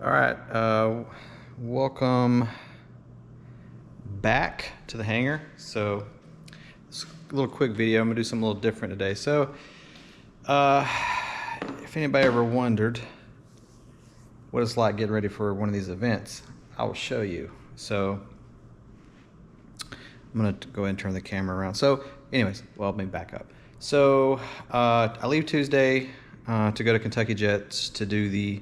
All right, welcome back to the hangar. So, it's a little quick video. I'm gonna do something a little different today. So, if anybody ever wondered what it's like getting ready for one of these events, I will show you. So, I'm gonna go ahead and turn the camera around. So, anyways, well, let me back up. So, I leave Tuesday to go to Kentucky Jets to do the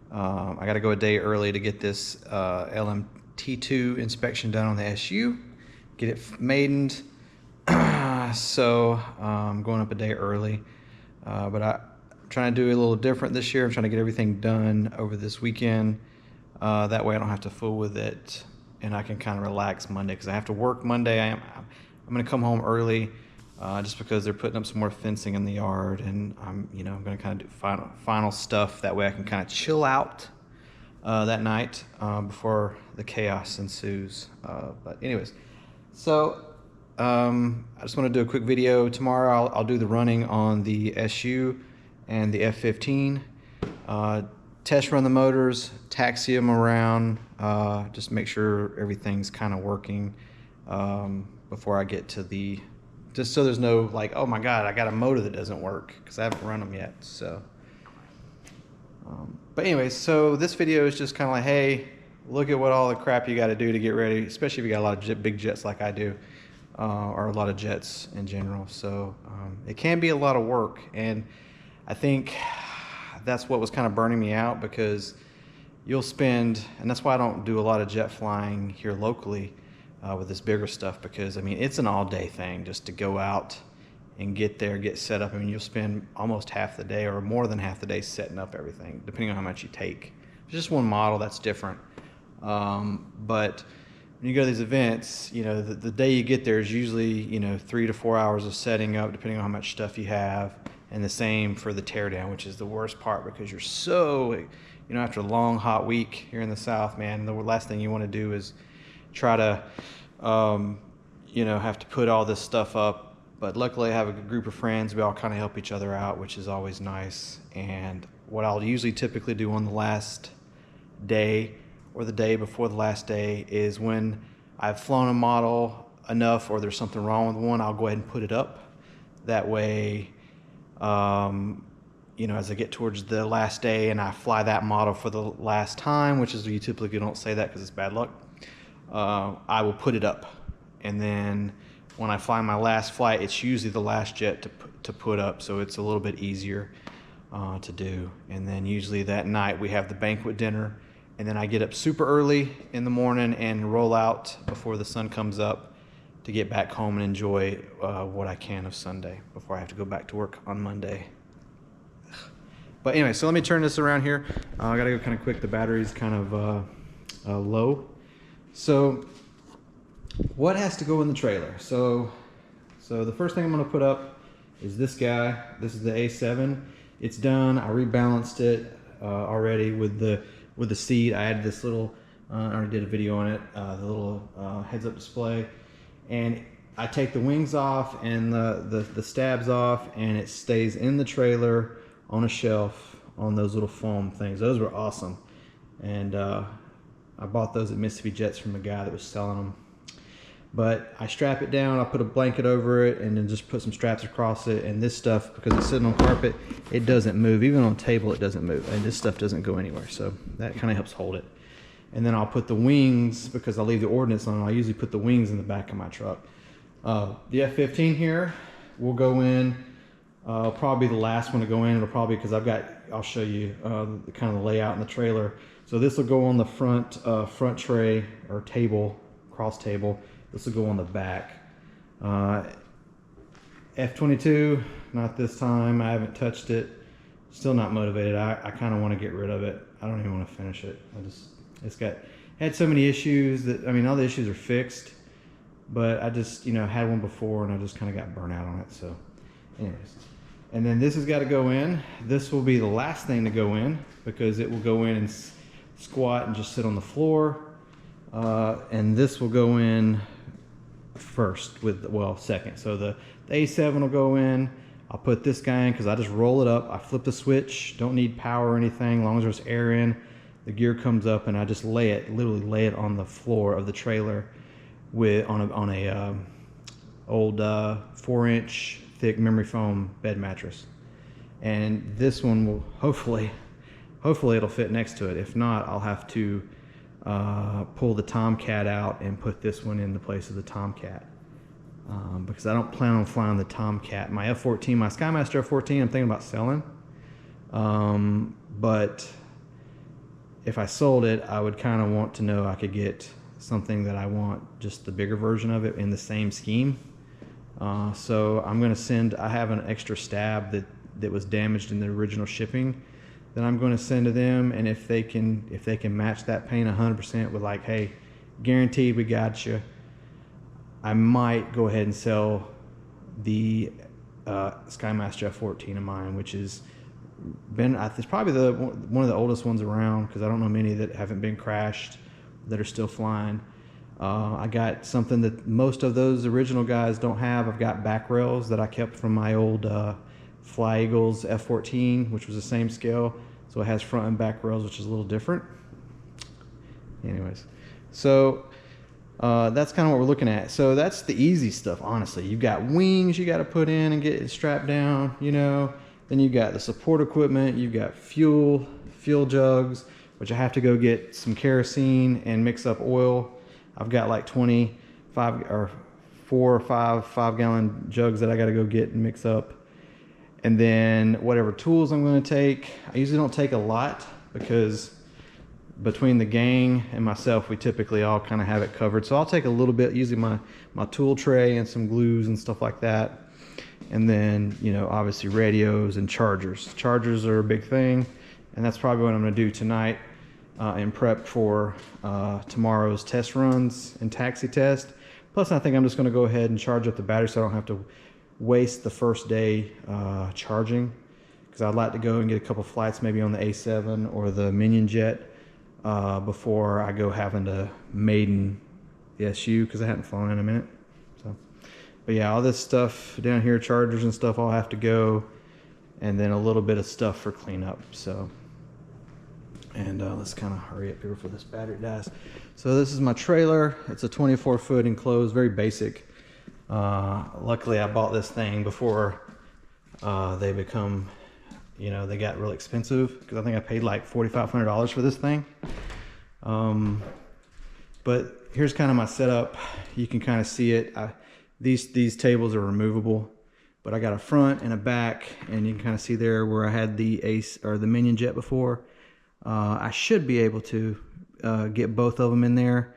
I got to go a day early to get this LMT2 inspection done on the SU, get it maidened. So I'm going up a day early, but I'm trying to do it a little different this year. I'm trying to get everything done over this weekend. That way I don't have to fool with it, and I can kind of relax Monday because I have to work Monday. I'm going to come home early. Just because they're putting up some more fencing in the yard, and I'm going to kind of do final stuff. That way I can kind of chill out that night before the chaos ensues. But anyways, so I just want to do a quick video. Tomorrow I'll do the running on the SU and the F-15. Test run the motors, taxi them around, just make sure everything's kind of working before I get to the... Just so there's no like, oh my God, I got a motor that doesn't work, because I haven't run them yet. So, but anyways, so this video is just kind of like, hey, look at what all the crap you got to do to get ready, especially if you got a lot of big jets like I do, or a lot of jets in general. So it can be a lot of work, and I think that's what was kind of burning me out, because you'll spend, and that's why I don't do a lot of jet flying here locally. With this bigger stuff, because I mean it's an all-day thing just to go out and get there, get set up. I mean, you'll spend almost half the day or more than half the day setting up everything, depending on how much you take. It's just one model, that's different. But when you go to these events, the day you get there is usually 3 to 4 hours of setting up, depending on how much stuff you have, and the same for the teardown, which is the worst part, because you're so after a long hot week here in the South, man, the last thing you want to do is try to have to put all this stuff up. But luckily I have a good group of friends. We all kind of help each other out, which is always nice. And what I'll usually typically do on the last day or the day before the last day is, when I've flown a model enough or there's something wrong with one, I'll go ahead and put it up. That way, as I get towards the last day and I fly that model for the last time, which is, you typically don't say that because it's bad luck, I will put it up, and then when I fly my last flight, it's usually the last jet to put up, so it's a little bit easier to do. And then usually that night we have the banquet dinner, and then I get up super early in the morning and roll out before the sun comes up to get back home and enjoy what I can of Sunday before I have to go back to work on Monday. But anyway, so let me turn this around here. I gotta go kind of quick. The battery's kind of low. So what has to go in the trailer? So the first thing I'm going to put up is this guy. This is the A7. It's done. I rebalanced it already with the seat. I added this little, I already did a video on it, the little heads-up display. And I take the wings off and the stabs off, and it stays in the trailer on a shelf on those little foam things. Those were awesome. And I bought those at Mississippi Jets from a guy that was selling them. But I strap it down, I put a blanket over it, and then just put some straps across it. And this stuff, because it's sitting on carpet, it doesn't move. Even on a table, it doesn't move. And this stuff doesn't go anywhere. So that kind of helps hold it. And then I'll put the wings, because I leave the ordnance on, I usually put the wings in the back of my truck. The F-15 here will go in, probably the last one to go in. It'll probably, because I'll show you the kind of the layout in the trailer. So this will go on the front tray or table, cross table. This will go on the back. F-22, not this time. I haven't touched it. Still not motivated. I kind of want to get rid of it. I don't even want to finish it. It's had so many issues that, I mean, all the issues are fixed, but I just, had one before and I just kind of got burnt out on it. So anyways. And then this has got to go in. This will be the last thing to go in, because it will go in and squat and just sit on the floor. And this will go in first second. So the A7 will go in. I'll put this guy in because I just roll it up. I flip the switch. Don't need power or anything. As long as there's air in, the gear comes up and I just literally lay it on the floor of the trailer on a old 4-inch thick memory foam bed mattress. And this one will hopefully it'll fit next to it. If not, I'll have to pull the Tomcat out and put this one in the place of the Tomcat, because I don't plan on flying the Tomcat. My F-14, my Skymaster F-14, I'm thinking about selling, but if I sold it, I would kind of want to know I could get something that I want, just the bigger version of it in the same scheme. So I'm going to send, I have an extra stab that was damaged in the original shipping that I'm going to send to them, and if they can match that paint 100% with like, hey, guaranteed we got you, I might go ahead and sell the Skymaster F-14 of mine, which is it's probably one of the oldest ones around, because I don't know many that haven't been crashed that are still flying. I got something that most of those original guys don't have. I've got back rails that I kept from my old Fly Eagles F-14, which was the same scale, so it has front and back rails, which is a little different. Anyways, so that's kind of what we're looking at. So that's the easy stuff, honestly. You've got wings you got to put in and get it strapped down, you know. Then you've got the support equipment. You've got fuel jugs, which I have to go get some kerosene and mix up oil. I've got like 25 or 4 or 5 gallon jugs that I got to go get and mix up. And then whatever tools I'm going to take, I usually don't take a lot, because between the gang and myself, we typically all kind of have it covered. So I'll take a little bit, usually my tool tray and some glues and stuff like that. And then, you know, obviously radios and chargers. Chargers are a big thing, and that's probably what I'm going to do tonight in prep for tomorrow's test runs and taxi test. Plus, I think I'm just going to go ahead and charge up the battery so I don't have to waste the first day charging, because I'd like to go and get a couple flights maybe on the A7 or the Minion Jet before I go having to maiden the SU, because I haven't flown in a minute. So, but yeah, all this stuff down here, chargers and stuff, I'll have to go, and then a little bit of stuff for cleanup. So, and let's kind of hurry up here before this battery dies. So this is my trailer. It's a 24-foot enclosed, very basic. Luckily I bought this thing before they become, you know, they got really expensive, because I think I paid like $4,500 for this thing. But here's kind of my setup. You can kind of see it. These tables are removable, but I got a front and a back, and you can kind of see there where I had the Ace or the Minion Jet before. I should be able to get both of them in there.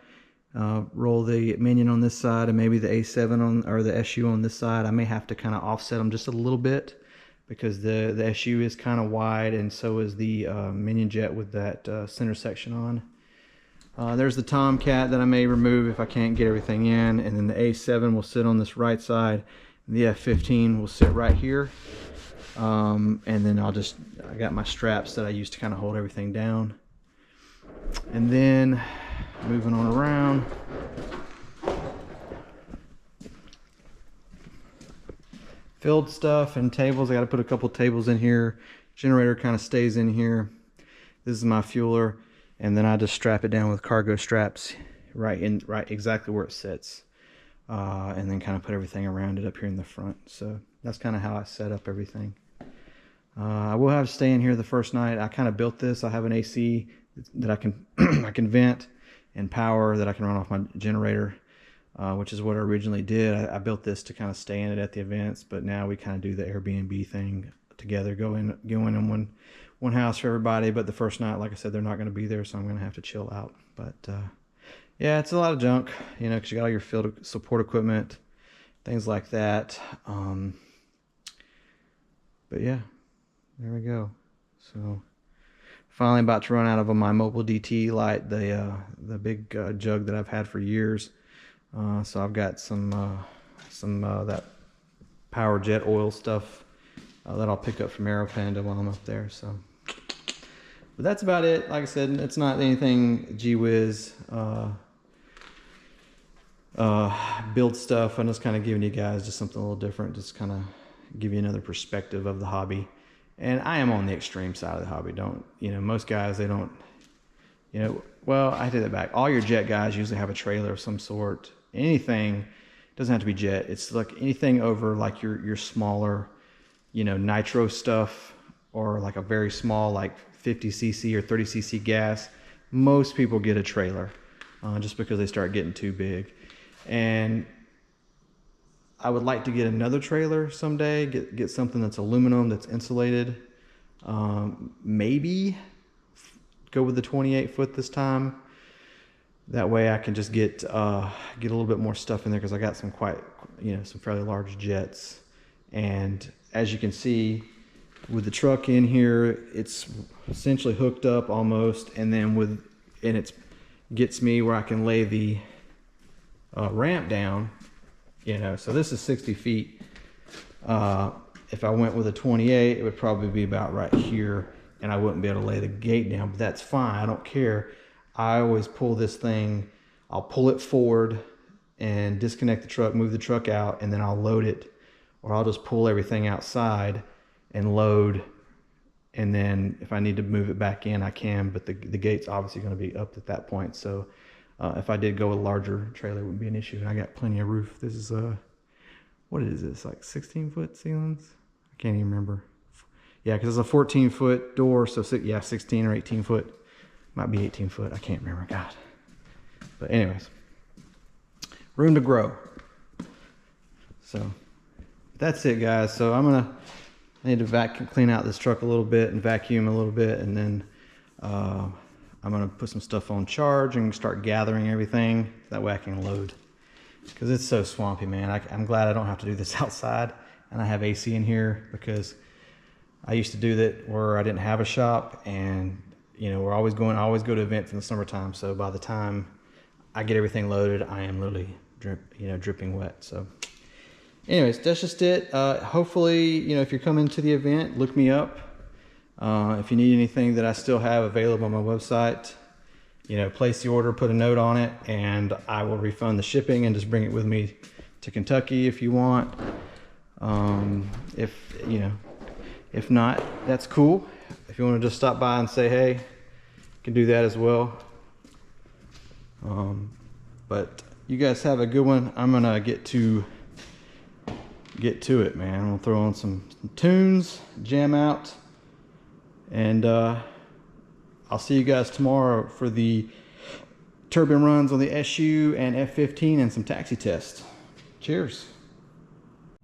Roll the Minion on this side and maybe the A7 on, or the SU on this side. I may have to kind of offset them just a little bit, because the SU is kind of wide, and so is the Minion Jet with that center section on. There's the Tomcat that I may remove if I can't get everything in, and then the A7 will sit on this right side, and the F-15 will sit right here. And then I got my straps that I use to kind of hold everything down. And then moving on around, filled stuff and tables. I got to put a couple tables in here. Generator kind of stays in here. This is my fueler, and then I just strap it down with cargo straps right exactly where it sits, and then kind of put everything around it up here in the front. So that's kind of how I set up everything. I will have to stay in here the first night. I kind of built this. I have an AC that I can I can vent and power that I can run off my generator, which is what I originally did. I built this to kind of stay in it at the events, but now we kind of do the Airbnb thing together, go in one house for everybody. But the first night, like I said, they're not going to be there, so I'm going to have to chill out. But yeah, it's a lot of junk, you know, because you got all your field support equipment, things like that. But yeah, there we go. So finally about to run out of my Mobil DT light, the big jug that I've had for years. So I've got some that Power Jet oil stuff that I'll pick up from Aeropanda while I'm up there. So, but that's about it. Like I said, it's not anything gee whiz build stuff. I'm just kind of giving you guys just something a little different, just kind of give you another perspective of the hobby. And I am on the extreme side of the hobby. Most guys, they don't You know, well, I take that back. All your jet guys usually have a trailer of some sort. Anything, doesn't have to be jet. It's like anything over like your smaller, you know, nitro stuff, or like a very small, like 50cc or 30cc gas. Most people get a trailer just because they start getting too big. And I would like to get another trailer someday, get something that's aluminum, that's insulated. Maybe go with the 28 foot this time. That way I can just get a little bit more stuff in there, because I got some some fairly large jets. And as you can see with the truck in here, it's essentially hooked up almost, and then it gets me where I can lay the ramp down, you know. So this is 60 feet. If I went with a 28, it would probably be about right here, and I wouldn't be able to lay the gate down, but that's fine. I don't care. I always pull this thing, I'll pull it forward and disconnect the truck, move the truck out, and then I'll load it, or I'll just pull everything outside and load. And then if I need to move it back in, I can, but the gate's obviously going to be up at that point. So if I did go with a larger trailer, it wouldn't be an issue. And I got plenty of roof. This is what is this, like 16-foot ceilings? I can't even remember. Yeah, because it's a 14-foot door, so yeah, 16 or 18 foot. Might be 18 foot, I can't remember, God. But anyways, room to grow. So that's it, guys. So I need to clean out this truck a little bit and vacuum a little bit, and then I'm gonna put some stuff on charge and start gathering everything. That way I can load, because it's so swampy, man. I'm glad I don't have to do this outside, and I have AC in here, because I used to do that where I didn't have a shop, and you know, I always go to events in the summertime. So by the time I get everything loaded, I am literally dripping wet. So anyways, that's just it. Hopefully, you know, if you're coming to the event, look me up. If you need anything that I still have available on my website, you know, place the order, put a note on it, and I will refund the shipping and just bring it with me to Kentucky if you want. If not, that's cool. If you want to just stop by and say hey, you can do that as well. But you guys have a good one. I'm gonna get to it, man. I'm gonna throw on some tunes, jam out, and I'll see you guys tomorrow for the turbine runs on the SU and F-15 and some taxi tests. Cheers.